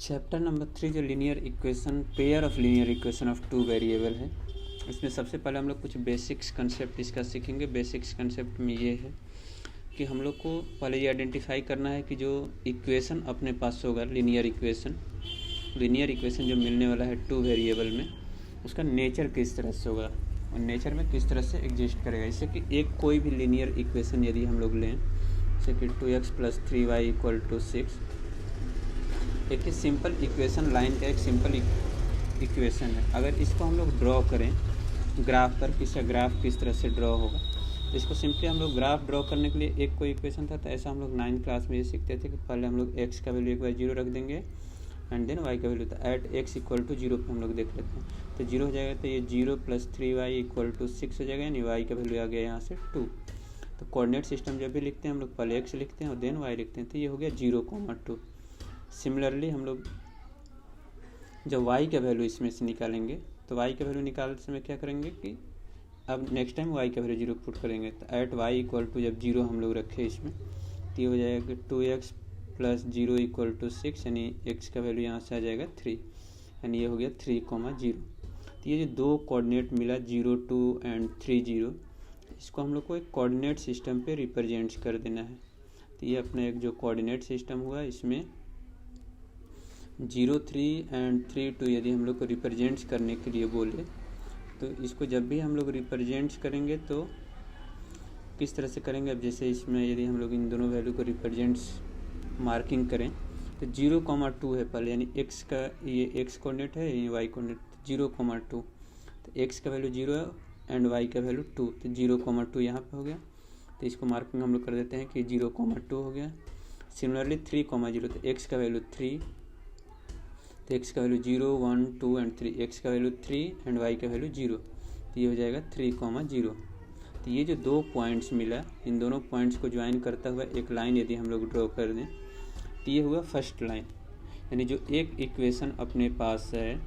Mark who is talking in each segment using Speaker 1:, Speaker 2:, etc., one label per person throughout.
Speaker 1: Chapter number 3 जो linear equation pair of linear equation of two variable है, इसमें सबसे पहले हम लोग कुछ बेसिक्स कंसेप्ट इसका सीखेंगे। बेसिक्स कंसेप्ट में ये है कि हम लोग को पहले ये आइडेंटिफाई करना है कि जो इक्वेशन अपने पास होगा लीनियर इक्वेशन जो मिलने वाला है टू वेरिएबल में, उसका नेचर किस तरह से होगा और नेचर में किस तरह से एग्जिस्ट करेगा। इससे कि एक कोई भी लीनियर इक्वेशन यदि हम लोग लें, जैसे कि 2x + 3y = 6, एक सिंपल इक्वेशन, लाइन का एक सिंपल इक्वेशन है। अगर इसको हम लोग ड्रॉ करें ग्राफ पर, किसका ग्राफ किस तरह से ड्रॉ होगा, इसको सिंपली हम लोग ग्राफ ड्रॉ करने के लिए एक कोई इक्वेशन था, तो ऐसा हम लोग 9th क्लास में ये सीखते थे कि पहले हम लोग x का वैल्यू एक बार 0 रख देंगे एंड देन y का वैल्यू, तो एट x = 0 पर हम लोग देख लेते हैं। तो 0 हो जाएगा, तो ये 0 + 3y = 6 हो जाएगा, यानी y का वैल्यू आ गया यहाँ से 2। तो कोऑर्डिनेट सिस्टम जब भी लिखते हैं हम लोग पहले x लिखते हैं और देन y लिखते हैं, तो ये हो गया 0, 2। सिमिलरली हम लोग जब y का वैल्यू इसमें से निकालेंगे, तो y का वैल्यू निकालते समय क्या करेंगे कि अब नेक्स्ट टाइम y का वैल्यू 0 पुट करेंगे। तो एट y = जब 0 हम लोग रखें इसमें, तो ये हो जाएगा कि 2x + 0 = 6, यानी x का वैल्यू यहाँ से आ जाएगा 3, यानी ये हो गया 3, 0। तो ये जो दो कोऑर्डिनेट मिला 0, 2 एंड 3, 0, इसको हम लोग को एक कोऑर्डिनेट सिस्टम पे रिप्रेजेंट कर देना है। तो ये अपना एक जो कोऑर्डिनेट सिस्टम हुआ, इसमें 0, 3 एंड 3, 2 यदि हम लोग को रिप्रेजेंट्स करने के लिए बोले, तो इसको जब भी हम लोग रिप्रेजेंट्स करेंगे तो किस तरह से करेंगे। अब जैसे इसमें यदि हम लोग इन दोनों वैल्यू को रिप्रेजेंट्स मार्किंग करें, तो 0, 2 है पहले, यानी x का ये x कोऑर्डिनेट है, ये y कोऑर्डिनेट 0, 2। तो x का वैल्यू 0 है एंड y का वैल्यू 2, तो 0, 2 यहाँ पे हो गया। तो इसको मार्किंग हम लोग कर देते हैं कि 0, 2 हो गया। सिमिलरली 3, 0, तो x का वैल्यू 3, तो x का वैल्यू 0, 1, 2 एंड 3, x का वैल्यू 3 एंड y का वैल्यू 0, तो ये हो जाएगा 3, 0। तो ये जो दो पॉइंट्स मिला, इन दोनों पॉइंट्स को ज्वाइन करता हुआ एक लाइन यदि हम लोग ड्रॉ कर दें, तो ये हुआ फर्स्ट लाइन। यानी जो एक इक्वेशन अपने पास है,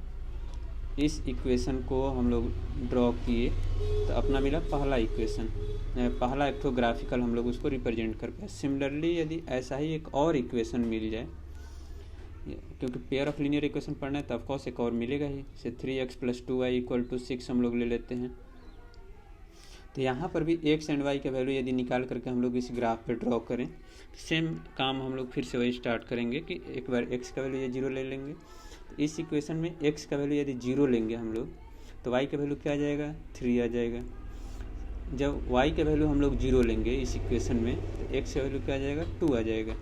Speaker 1: इस इक्वेशन को हम लोग ड्रॉ किए तो अपना मिला पहला इक्वेशन, पहला एक तो ग्राफिकल हम लोग उसको रिप्रेजेंट कर पाए। सिमिलरली यदि ऐसा ही एक और इक्वेशन मिल जाए, क्योंकि पेयर ऑफ लीनियर इक्वेशन पढ़ना है तो ऑफकोर्स एक और मिलेगा ही, जैसे 3x + 2y = 6 हम लोग ले लेते हैं। तो यहाँ पर भी x एंड y का वैल्यू यदि निकाल करके हम लोग इस ग्राफ पे ड्रॉ करें, सेम काम हम लोग फिर से वही स्टार्ट करेंगे कि एक बार x का वैल्यू ये 0 ले लेंगे। तो इस इक्वेशन में x का वैल्यू यदि 0 लेंगे हम लोग, तो y का वैल्यू क्या आ जाएगा, 3 आ जाएगा। जब y का वैल्यू हम लोग 0 लेंगे इस इक्वेशन में, तो x का वैल्यू क्या आ जाएगा, 2 आ जाएगा।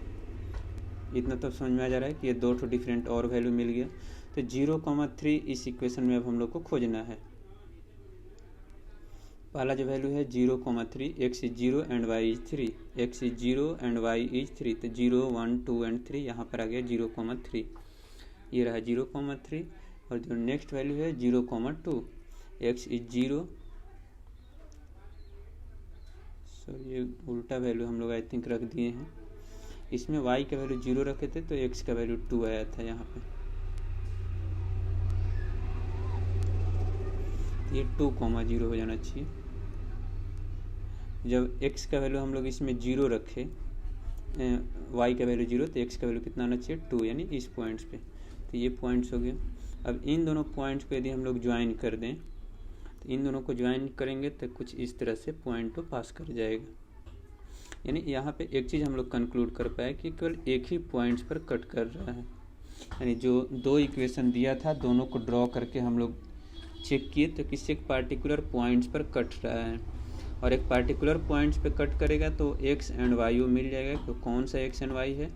Speaker 1: इतना तो समझ में आ जा रहा है कि ये दो ठो डिफरेंट और वैल्यू मिल गया। तो 0, 3 इस इक्वेशन में अब हम लोग को खोजना है। पहला जो वैल्यू है 0, 3, x is 0 and y is 3, x is 0 and y is 3, तो 0, 1, 2 एंड 3 यहाँ पर आ गया 0, 3, ये रहा 0, 3। और जो नेक्स्ट वैल्यू है 0, 2, x is 0, सॉरी ये उल्टा वैल्यू हम लोग आई थिंक रख दिए हैं। इसमें y का वैल्यू 0 रखे थे तो x का वैल्यू 2 आया था यहाँ पे, ये 2, 0 हो जाना चाहिए। जब x का वैल्यू हम लोग इसमें 0 रखे, y का वैल्यू 0, तो x का वैल्यू कितना आना चाहिए, 2, यानी इस पॉइंट्स पे। तो ये पॉइंट्स हो गया। अब इन दोनों पॉइंट्स को यदि हम लोग ज्वाइन कर दें, तो इन दोनों को ज्वाइन करेंगे तो कुछ इस तरह से पॉइंट को पास कर जाएगा। यानी यहाँ पे एक चीज़ हम लोग कंक्लूड कर पाए कि केवल एक ही पॉइंट्स पर कट कर रहा है। यानी जो दो इक्वेशन दिया था, दोनों को ड्रॉ करके हम लोग चेक किए तो किसी एक पार्टिकुलर पॉइंट्स पर कट रहा है, और एक पार्टिकुलर पॉइंट्स पे कट करेगा तो x एंड y मिल जाएगा। तो कौन सा x एंड y है,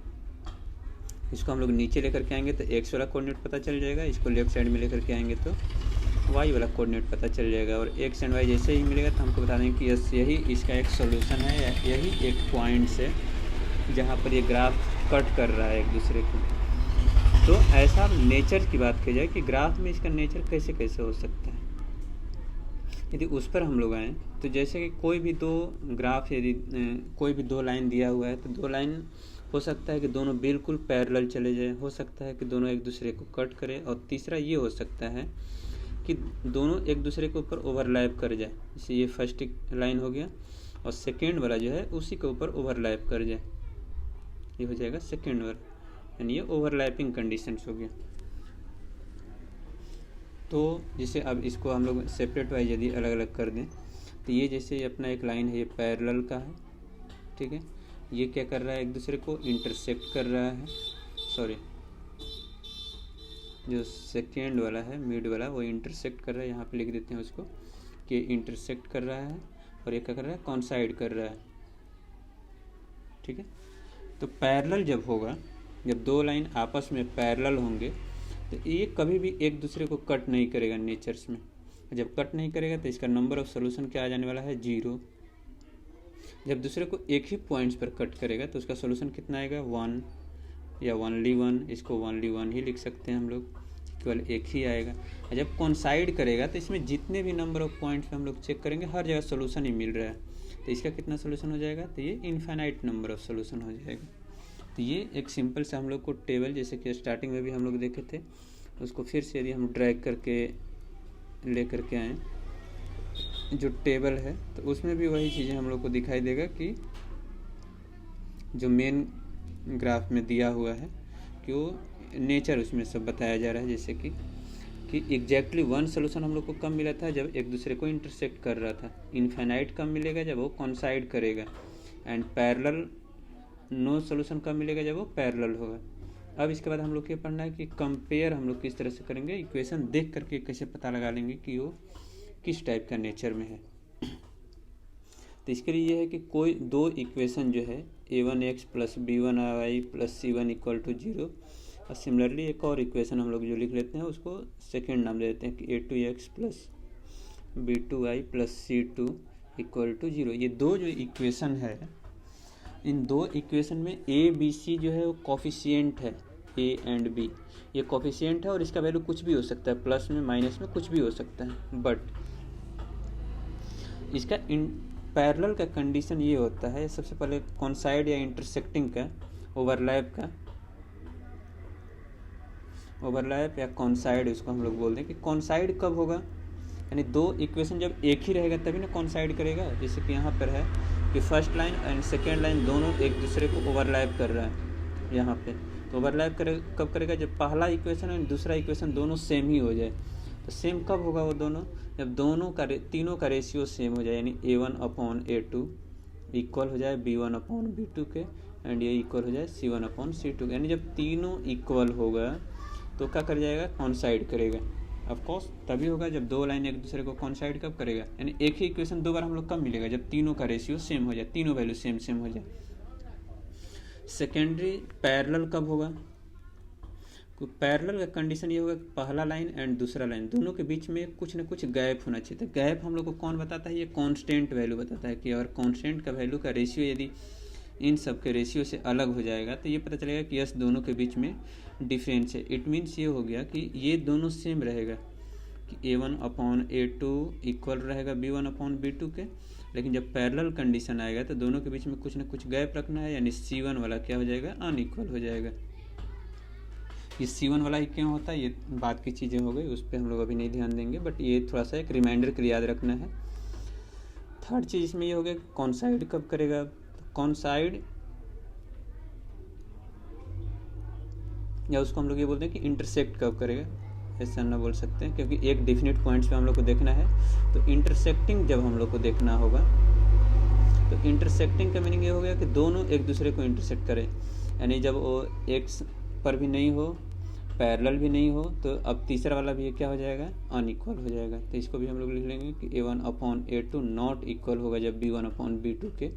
Speaker 1: इसको हम लोग नीचे लेकर के आएंगे तो x वाला कोऑर्डिनेट पता चल जाएगा, इसको लेफ्ट साइड में लेकर के आएंगे तो y वाला कोऑर्डिनेट पता चल जाएगा। और x एंड y जैसे ही मिलेगा तो हमको बता देंगे कि यस यही इसका एक सॉल्यूशन है, या यही एक पॉइंट्स है जहाँ पर ये ग्राफ कट कर रहा है एक दूसरे को। तो ऐसा नेचर की बात की जाए कि ग्राफ में इसका नेचर कैसे कैसे हो सकता है, यदि उस पर हम लोग आएँ तो जैसे कि कोई भी दो ग्राफ, यदि कोई भी दो लाइन दिया हुआ है, तो दो लाइन हो सकता है कि दोनों बिल्कुल पैरेलल चले जाए, हो सकता है कि दोनों एक दूसरे को कट करें, और तीसरा ये हो सकता है कि दोनों एक दूसरे के ऊपर ओवरलैप कर जाए। जैसे ये फर्स्ट लाइन हो गया और सेकेंड वाला जो है उसी के ऊपर ओवरलैप कर जाए, ये हो जाएगा सेकेंड वाला। यानी ये ओवरलैपिंग कंडीशंस हो गया। तो जैसे अब इसको हम लोग सेपरेट वाइज यदि अलग अलग कर दें तो ये जैसे अपना एक लाइन है, ये पैरेलल का है, ठीक है। ये क्या कर रहा है, एक दूसरे को इंटरसेक्ट कर रहा है, सॉरी जो सेकेंड वाला है मिड वाला वो इंटरसेक्ट कर रहा है, यहाँ पे लिख देते हैं उसको कि इंटरसेक्ट कर रहा है, और ये क्या कर रहा है, कॉन्साइड कर रहा है, ठीक है। तो पैरेलल जब होगा, जब दो लाइन आपस में पैरेलल होंगे तो ये कभी भी एक दूसरे को कट नहीं करेगा नेचर्स में। जब कट नहीं करेगा तो इसका नंबर ऑफ सोल्यूशन क्या आ जाने वाला है, 0। जब दूसरे को एक ही पॉइंट्स पर कट करेगा तो उसका सोल्यूशन कितना आएगा, 1 या ओनली 1, इसको ओनली 1 ही लिख सकते हैं हम लोग, केवल एक ही आएगा। और जब कॉन्साइड करेगा तो इसमें जितने भी नंबर ऑफ पॉइंट्स हम लोग चेक करेंगे हर जगह सोल्यूशन ही मिल रहा है, तो इसका कितना सोल्यूशन हो जाएगा, तो ये इनफाइनाइट नंबर ऑफ सोल्यूशन हो जाएगा। तो ये एक सिंपल से हम लोग को टेबल, जैसे कि स्टार्टिंग में भी हम लोग देखे थे, उसको फिर से यदि हम ड्रैग करके ले करके आएँ जो टेबल है तो उसमें भी वही चीज़ें हम लोग को दिखाई देगा कि जो मेन ग्राफ में दिया हुआ है कि वो नेचर उसमें सब बताया जा रहा है, जैसे कि एग्जैक्टली 1 सोल्यूशन हम लोग को कब मिला था, जब एक दूसरे को इंटरसेक्ट कर रहा था। इनफाइनाइट कब मिलेगा, जब वो कॉन्साइड करेगा। एंड पैरेलल नो सोल्यूशन कब मिलेगा, जब वो पैरेलल होगा। अब इसके बाद हम लोग ये पढ़ना है कि कंपेयर हम लोग किस तरह से करेंगे, इक्वेशन देख करके कैसे पता लगा लेंगे कि वो किस टाइप का नेचर में है। तो इसके लिए ये है कि कोई दो इक्वेशन जो है a1x plus b1y plus c1 equal to 0, और सिमिलरली एक और इक्वेशन हम लोग जो लिख लेते हैं उसको सेकेंड नाम दे देते हैं कि a2x plus b2y plus c2 equal to 0। ये दो जो इक्वेशन है, इन दो इक्वेशन में a b c जो है वो कोफिशिएंट है, a एंड b ये कोफिशिएंट है, और इसका वैल्यू कुछ भी हो सकता है, प्लस में माइनस में कुछ भी हो सकता है। बट इसका पैरेलल का कंडीशन ये होता है, सबसे पहले कॉन्साइड या इंटरसेक्टिंग का, ओवरलैप या कॉन्साइड उसको हम लोग बोलते हैं। कि कॉन्साइड कब होगा, यानी दो इक्वेशन जब एक ही रहेगा तभी ना कॉन्साइड करेगा। जैसे कि यहाँ पर है कि first line and second line दोनों एक दूसरे को ओवरलैप कर रहा है यहाँ पे, तो ओवरलैप कब करेगा, जब पहला इक्वेशन और दूसरा इक्वेशन दोनों सेम ही हो जाए। तो सेम कब होगा वो दोनों, जब दोनों का तीनों का रेशियो सेम हो जाए, यानी a1/a2 इक्वल हो जाए b1/b2 के, एंड ये इक्वल हो जाए c1/c2। यानी जब तीनों इक्वल होगा तो क्या कर जाएगा, कॉन्साइड करेगा। ऑफ कोर्स तभी होगा जब दो लाइन एक दूसरे को कॉन्साइड कब करेगा, यानी एक ही इक्वेशन दो बार हम लोग कब मिलेगा, जब तीनों का रेशियो सेम हो जाए, तीनों वैल्यू सेम हो जाए। सेकेंडरी पैरेलल कब होगा, पैरेलल का कंडीशन ये होगा कि पहला लाइन एंड दूसरा लाइन दोनों के बीच में कुछ ना कुछ गैप होना चाहिए। तो गैप हम लोग को कौन बताता है, ये कांस्टेंट वैल्यू बताता है कि अगर कांस्टेंट का वैल्यू का रेशियो यदि इन सब के रेशियो से अलग हो जाएगा तो ये पता चलेगा कि यस दोनों के बीच में डिफरेंस है। इट मीन्स ये हो गया कि ये दोनों सेम रहेगा कि a1/a2 इक्वल रहेगा b1/b2 के, लेकिन जब पैरेलल कंडीशन आएगा तो दोनों के बीच में कुछ ना कुछ गैप रखना है, यानी c1 वाला क्या हो जाएगा, अनइक्वल हो जाएगा। ये c1 वाला ही क्यों होता है, ये बात की चीज़ें हो गई, उस पर हम लोग अभी नहीं ध्यान देंगे, बट ये थोड़ा सा एक रिमाइंडर के लिए याद रखना है। थर्ड चीज़ इसमें ये हो गया कॉन्साइड कब करेगा, कॉन्साइड या उसको हम लोग ये बोलते हैं कि इंटरसेक्ट कब करेगा, ऐसा ना बोल सकते हैं क्योंकि एक डेफिनेट पॉइंट्स पे हम लोग को देखना है। तो इंटरसेक्टिंग जब हम लोग को देखना होगा तो इंटरसेक्टिंग का मीनिंग ये हो गया कि दोनों एक दूसरे को इंटरसेक्ट करें, यानी जब वो एक्स पर भी नहीं हो, पैरेलल भी नहीं हो, तो अब तीसरा वाला भी क्या हो जाएगा, अनइक्वल हो जाएगा। तो इसको भी हम लोग लिख लेंगे कि a1/a2 नॉट इक्वल होगा जब b1/b2 के,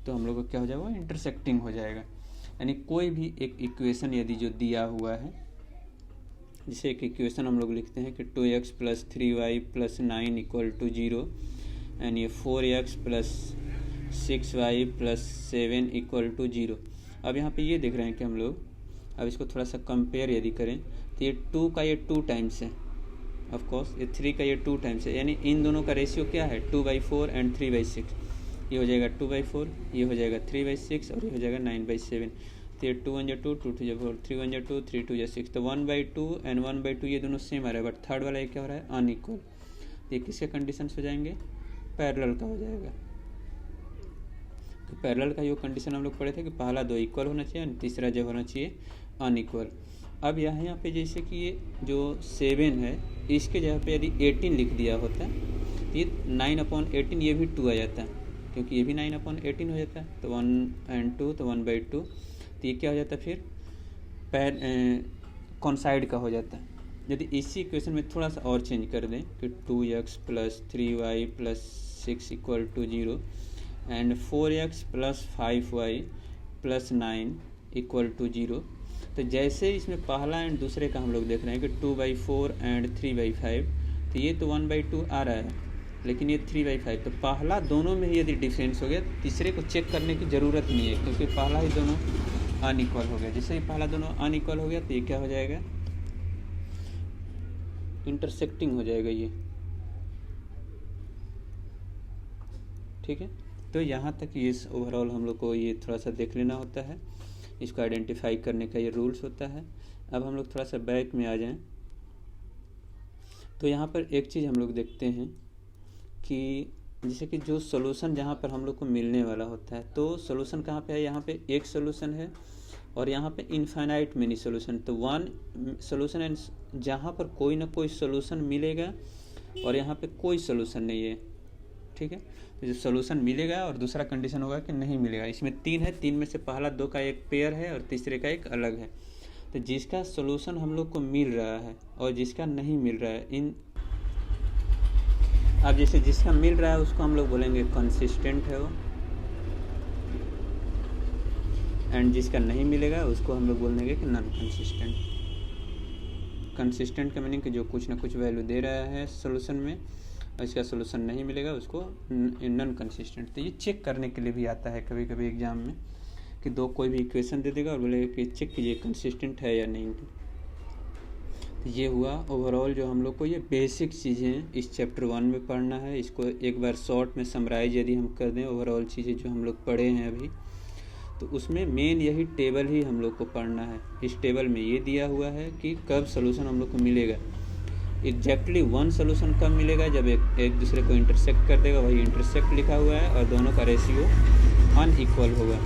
Speaker 1: तो हम लोग को क्या हो जाएगा, इंटरसेक्टिंग हो जाएगा। यानी कोई भी एक इक्वेशन यदि जो दिया हुआ है, जैसे एक इक्वेशन हम लोग लिखते हैं कि 2x plus 3y plus 9 equal to 0, and ये 4x plus 6y plus 7 equal to 0। अब यहाँ पे ये देख रहे हैं कि हम लोग अब इसको थोड़ा सा कंपेयर यदि करें तो ये 2 का ये 2 टाइम्स है, ऑफ कोर्स ये 3 का ये 2 टाइम्स है, यानी इन दोनों का रेशियो क्या है, 2/4 एंड 3/6। ये हो जाएगा 2/4, ये हो जाएगा 3/6 और ये हो जाएगा 9/7। तो ये 2 1 जा 2, 2 2 जा 4, 3 1 जा 2, 3 2 जा 6। तो 1/2 एंड 1/2 ये दोनों सेम आ रहा है, बट थर्ड वाला ये क्या हो रहा है, अनइक्वल। तो ये किसके कंडीशंस हो जाएंगे, पैरेलल का हो जाएगा। तो पैरेलल का ये कंडीशन हम लोग पढ़े थे कि पहला दो इक्वल होना चाहिए, तीसरा जो होना चाहिए अनइक्वल। अब यहाँ पे जैसे कि ये जो 7 है इसके जगह पे यदि 18 लिख दिया होता तो ये 9/18 ये भी 2 आ जाता है, क्योंकि ये भी 9/18 हो जाता है। तो 1 and 2 तो 1/2, तो ये क्या हो जाता है फिर कॉन्साइड का हो जाता है। यदि इसी इक्वेशन में थोड़ा सा और चेंज कर दें कि 2x + 3y + 6 = 0 and 4x + 5y + 9 = 0, तो जैसे इसमें पहला एंड दूसरे का हम लोग देख रहे हैं कि 2/4 एंड 3/5, तो ये तो 1/2 आ रहा है, लेकिन ये 3/5, तो पहला दोनों में ही यदि डिफरेंस हो गया तीसरे को चेक करने की ज़रूरत नहीं है, क्योंकि पहला ही दोनों अनइक्वल हो गया। जैसे ही पहला दोनों अनइक्वल हो गया तो ये क्या हो जाएगा, इंटरसेक्टिंग हो जाएगा ये, ठीक है। तो यहाँ तक ये ओवरऑल हम लोग को ये थोड़ा सा देख लेना होता है, इसको आइडेंटिफाई करने का ये रूल्स होता है। अब हम लोग थोड़ा सा बैक में आ जाएं, तो यहाँ पर एक चीज़ हम लोग देखते हैं कि जैसे कि जो सोल्यूशन जहाँ पर हम लोग को मिलने वाला होता है, तो सोल्यूशन कहाँ पे है, यहाँ पे एक सोल्यूशन है और यहाँ पे इनफाइनाइट मेनी सोल्यूशन। तो वन सोल्यूशन एंड जहाँ पर कोई ना कोई सोल्यूशन मिलेगा और यहाँ पे कोई सोल्यूशन नहीं है, ठीक है। तो जो सोल्यूशन मिलेगा और दूसरा कंडीशन होगा कि नहीं मिलेगा। इसमें 3 है, 3 में से पहला 2 का एक पेयर है और तीसरे का एक अलग है। तो जिसका सोल्यूशन हम लोग को मिल रहा है और जिसका नहीं मिल रहा है, अब जैसे जिसका मिल रहा है उसको हम लोग बोलेंगे कंसिस्टेंट है वो, एंड जिसका नहीं मिलेगा उसको हम लोग बोलेंगे कि नॉन कंसिस्टेंट। कंसिस्टेंट का मीनिंग कि जो कुछ ना कुछ वैल्यू दे रहा है सोल्यूशन में और इसका सोल्यूशन नहीं मिलेगा उसको नॉन कंसिस्टेंट। तो ये चेक करने के लिए भी आता है कभी कभी एग्जाम में कि दो कोई भी इक्वेशन दे देगा और बोलेगा कि चेक कीजिए कंसिस्टेंट है या नहीं। तो ये हुआ ओवरऑल जो हम लोग को ये बेसिक चीज़ें इस चैप्टर 1 में पढ़ना है। इसको एक बार शॉर्ट में समराइज यदि हम कर दें ओवरऑल चीज़ें जो हम लोग पढ़े हैं अभी, तो उसमें मेन यही टेबल ही हम लोग को पढ़ना है। इस टेबल में ये दिया हुआ है कि कब सोल्यूशन हम लोग को मिलेगा, एग्जैक्टली वन सोल्यूशन कब मिलेगा, जब एक दूसरे को इंटरसेक्ट कर देगा, वही इंटरसेक्ट लिखा हुआ है, और दोनों का रेशियो अनइक्वल होगा।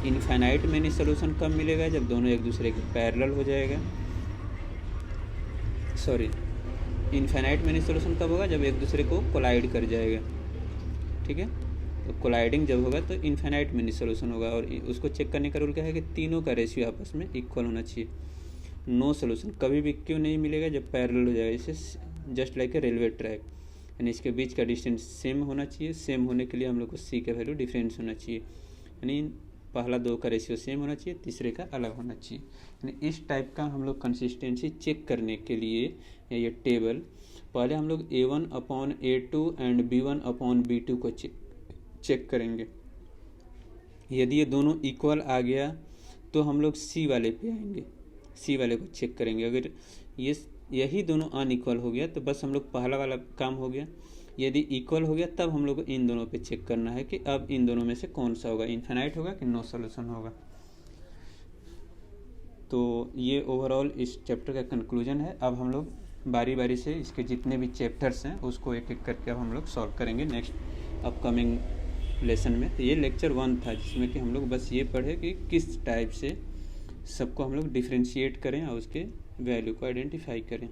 Speaker 1: इनफाइनाइट मेनी सोल्यूशन कब मिलेगा, जब दोनों एक दूसरे के पैरेलल हो जाएगा। इनफाइनाइट मेनी सोल्यूशन कब होगा, जब एक दूसरे को कोलाइड कर जाएगा, ठीक है। तो कोलाइडिंग जब होगा तो इनफाइनाइट मेनी सोल्यूशन होगा। और उसको चेक करने का रूल क्या है कि तीनों का रेशियो आपस में इक्वल होना चाहिए। नो सोल्यूशन कभी भी क्यों नहीं मिलेगा, जब पैरेलल हो जाएगा। इसे just like a railway track, यानी इसके बीच का डिस्टेंस सेम होना चाहिए। सेम होने के लिए हम लोग को सी का वैल्यू डिफरेंस होना चाहिए, यानी पहला 2 का रेशियो सेम होना चाहिए, तीसरे का अलग होना चाहिए। यानी इस टाइप का हम लोग कंसिस्टेंसी चेक करने के लिए ये टेबल पहले हम लोग A1/A2 एंड B1/B2 को चेक करेंगे। यदि ये दोनों इक्वल आ गया तो हम लोग सी वाले पे आएंगे, सी वाले को चेक करेंगे। अगर यही दोनों अनइक्वल हो गया तो बस हम लोग पहला वाला काम हो गया। यदि इक्वल हो गया तब हम लोग को इन दोनों पे चेक करना है कि अब इन दोनों में से कौन सा होगा, इनफाइनाइट होगा कि नो सोल्यूशन होगा। तो ये ओवरऑल इस चैप्टर का कंक्लूजन है। अब हम लोग बारी बारी से इसके जितने भी चैप्टर्स हैं उसको एक एक करके अब हम लोग सॉल्व करेंगे नेक्स्ट अपकमिंग लेसन में। तो ये लेक्चर 1 था जिसमें कि हम लोग बस ये पढ़े कि किस टाइप से सबको हम लोग डिफ्रेंशिएट करें और उसके वैल्यू को आइडेंटिफाई करें।